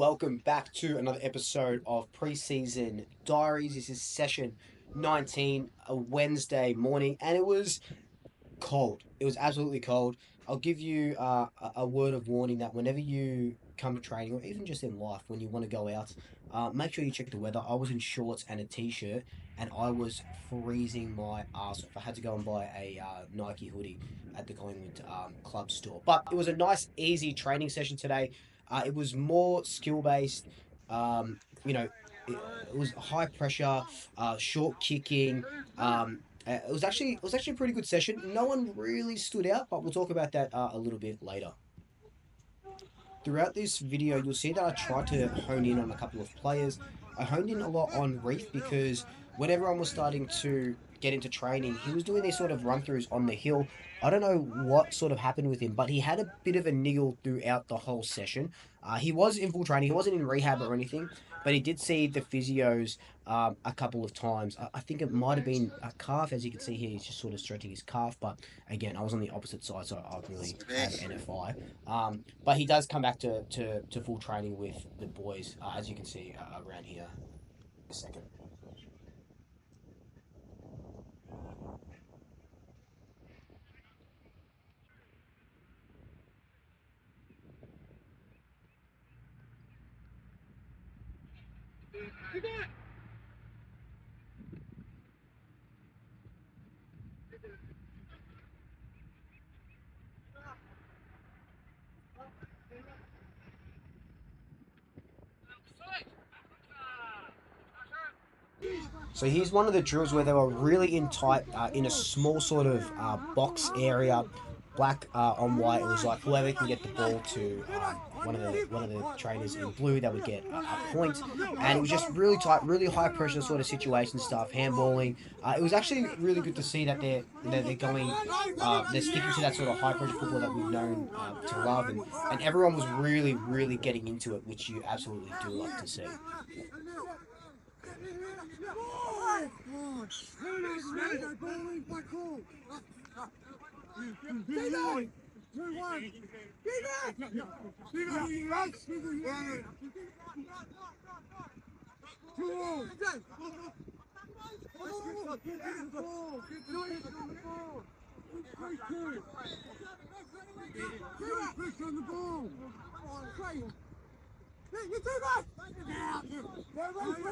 welcome back to another episode of Preseason Diaries. This is session 19, a Wednesday morning, and it was cold. It was absolutely cold. I'll give you a word of warning that whenever you come to training, or even just in life, when you want to go out, make sure you check the weather. I was in shorts and a t-shirt, and I was freezing my ass off. I had to go and buy a Nike hoodie at the Collingwood club store. But it was a nice, easy training session today. It was more skill based. You know, it was high pressure, short kicking. It was actually a pretty good session. No one really stood out, but we'll talk about that a little bit later. Throughout this video, you'll see that I tried to hone in on a couple of players. I honed in a lot on Reef because when everyone was starting to get into training, he was doing these sort of run throughs on the hill. I don't know what sort of happened with him, but he had a bit of a niggle throughout the whole session. He was in full training, he wasn't in rehab or anything, but he did see the physios a couple of times. I think it might have been a calf, as you can see here, he's just sort of stretching his calf, but again, I was on the opposite side, so I really had NFI. But he does come back to full training with the boys, as you can see around here. A second. So here's one of the drills where they were really in tight, in a small sort of box area, black on white. It was like whoever can get the ball to one of the trainers in blue, that would get a point. And it was just really tight, really high pressure sort of situation stuff, handballing. It was actually really good to see that they're going, they're sticking to that sort of high pressure football that we've known to love, and everyone was really getting into it, which you absolutely do love to see.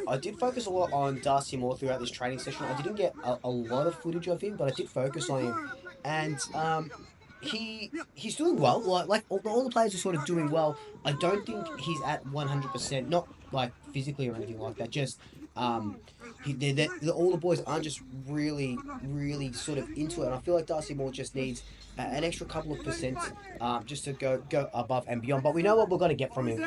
I did focus a lot on Darcy Moore throughout this training session. I didn't get a lot of footage of him, but I did focus on him, and he's doing well. Like all the players are sort of doing well. I don't think he's at 100%, not like physically or anything like that. Just all the boys aren't just really sort of into it. And I feel like Darcy Moore just needs an extra couple of percent, just to go above and beyond. But we know what we're going to get from him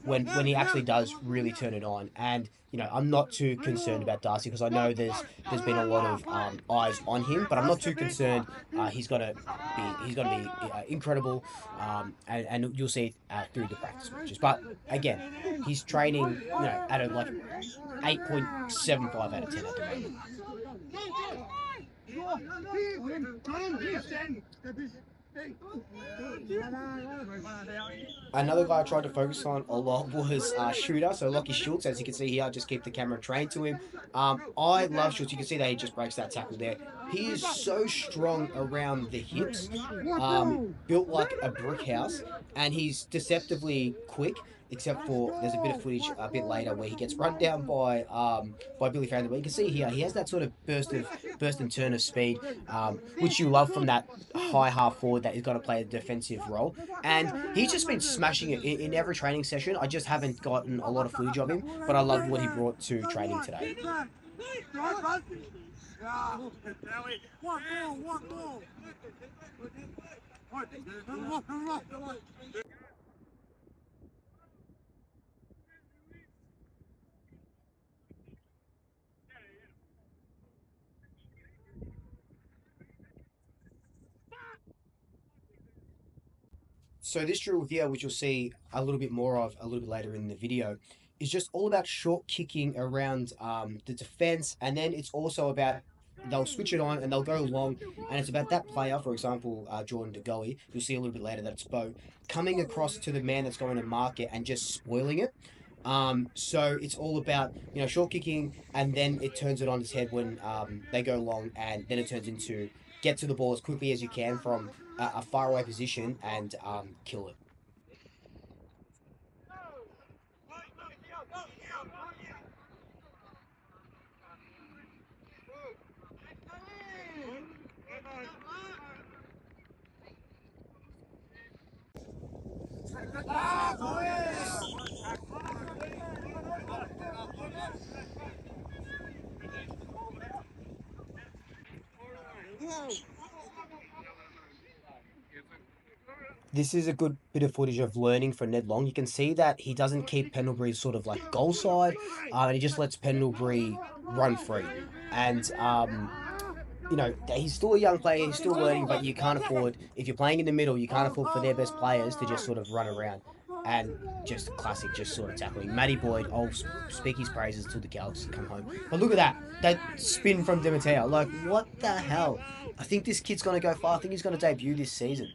when he actually does really turn it on. And I'm not too concerned about Darcy because I know there's been a lot of eyes on him, but I'm not too concerned. He's gonna be incredible, and you'll see it through the practice matches. But again, he's training at a like 8.75 out of 10 at the moment. Another guy I tried to focus on a lot was Shooter, so Lockie Schultz. As you can see here, I just keep the camera trained to him. I love Schultz. You can see that he just breaks that tackle there. He is so strong around the hips, built like a brick house, and he's deceptively quick. Except for there's a bit of footage a bit later where he gets run down by Billy Farrington. But you can see here he has that sort of burst and turn of speed, which you love from that high half forward that is going to play a defensive role. And he's just been smashing it in every training session. I just haven't gotten a lot of footage of him, but I love what he brought to training today. So this drill here, which you'll see a little bit more of a little bit later in the video, is just all about short kicking around the defense, and then it's also about they'll switch it on and they'll go long, and it's about that player, for example, Jordan De Goey. You'll see a little bit later that it's Bo coming across to the man that's going to mark it and just spoiling it. So it's all about short kicking, and then it turns it on its head when they go long, and then it turns into get to the ball as quickly as you can from a far away position and kill it. This is a good bit of footage of learning for Ned Long. You can see that he doesn't keep Pendlebury's sort of like goal side, and he just lets Pendlebury run free. And he's still a young player, he's still learning, but you can't afford, if you're playing in the middle, you can't afford for their best players to just sort of run around. And just classic, just sort of tackling. Matty Boyd, I'll speak his praises till the cows come home. But look at that spin from Demetrio. Like, what the hell? I think this kid's going to go far. I think he's going to debut this season.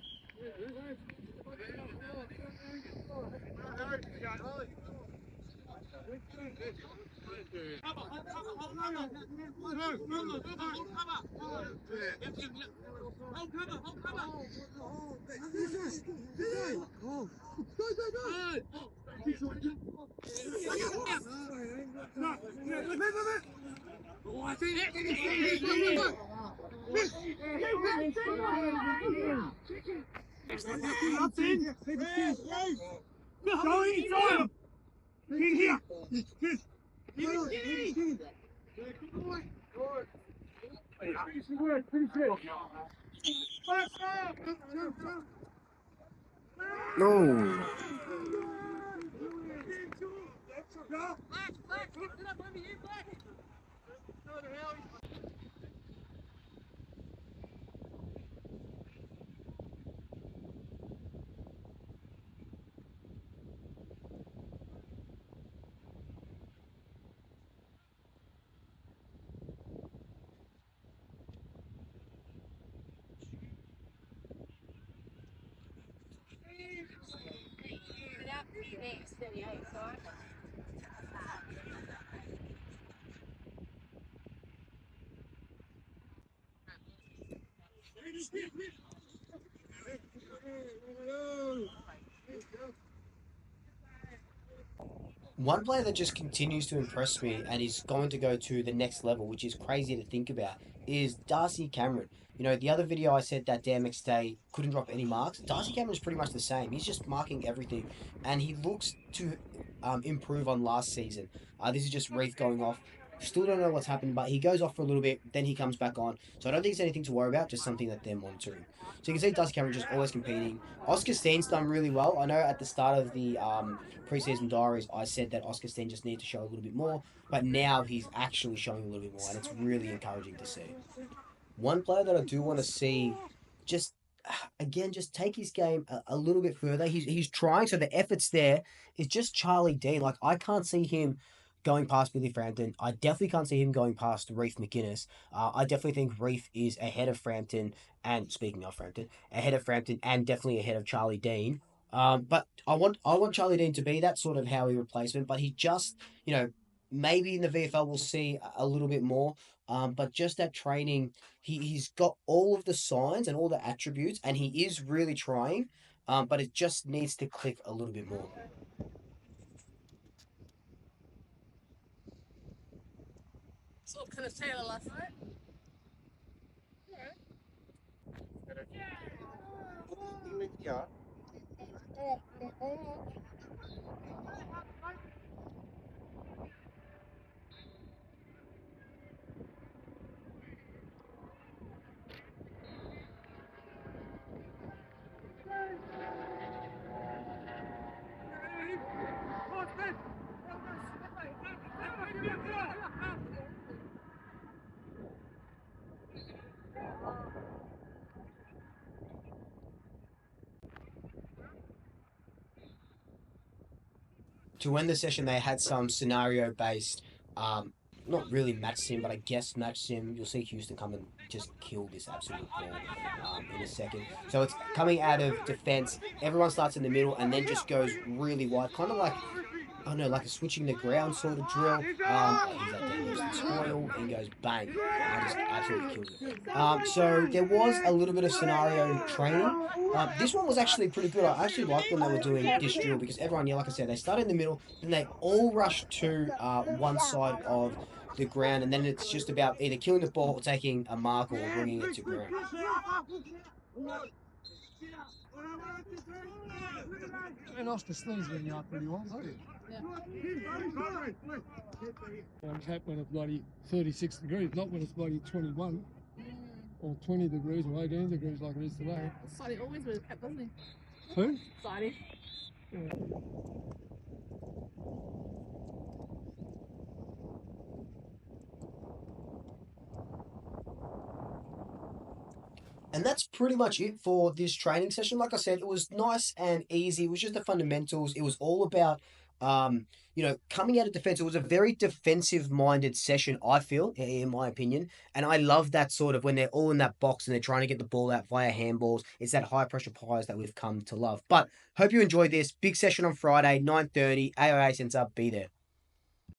No. One player that just continues to impress me and is going to go to the next level, which is crazy to think about, is Darcy Cameron. The other video I said that DMX Day couldn't drop any marks. Darcy Cameron's pretty much the same. He's just marking everything, and he looks to improve on last season. This is just Reef going off. Still don't know what's happened, but he goes off for a little bit, then he comes back on. So I don't think it's anything to worry about, just something that they're monitoring. So you can see Darcy Cameron just always competing. Oscar Steen's done really well. I know at the start of the preseason diaries, I said that Oscar Steen just needed to show a little bit more, but now he's actually showing a little bit more, and it's really encouraging to see. One player that I do want to see just again just take his game a little bit further. He's trying, so the effort's there. Is just Charlie Dean. Like, I can't see him going past Billy Frampton. I definitely can't see him going past Reef McInnes. I definitely think Reef is ahead of Frampton, and speaking of Frampton, ahead of Frampton, and definitely ahead of Charlie Dean. But I want Charlie Dean to be that sort of Howie replacement, but he just maybe in the VFL we'll see a little bit more. But just that training, he's got all of the signs and all the attributes, and he is really trying. But it just needs to click a little bit more. To end the session, they had some scenario based not really match sim, but I guess match sim. You'll see Houston come and just kill this absolute ball in a second. So it's coming out of defense. Everyone starts in the middle and then just goes really wide, kind of like I don't know, like a switching the ground sort of drill. He's that dangerous and spoil and goes bang. Just absolutely kills it. So there was a little bit of scenario training. This one was actually pretty good. I actually liked when they were doing this drill because everyone, yeah, like I said, they start in the middle, then they all rush to one side of the ground, and then it's just about either killing the ball or taking a marker or bringing it to ground. Turn off the sleeves when you're up pretty well, don't you? Yeah. I'm happy when it's bloody 36 degrees, not when it's bloody 21 or 20 degrees or 18 degrees like it is today. Sidey always wears a cap, doesn't he? Who? Sidey. Yeah. And that's pretty much it for this training session. Like I said, it was nice and easy. It was just the fundamentals. It was all about, coming out of defense. It was a very defensive minded session, I feel, in my opinion. And I love that sort of when they're all in that box and they're trying to get the ball out via handballs. It's that high pressure pies that we've come to love. But hope you enjoyed this. Big session on Friday, 9:30. AIA Centre, be there.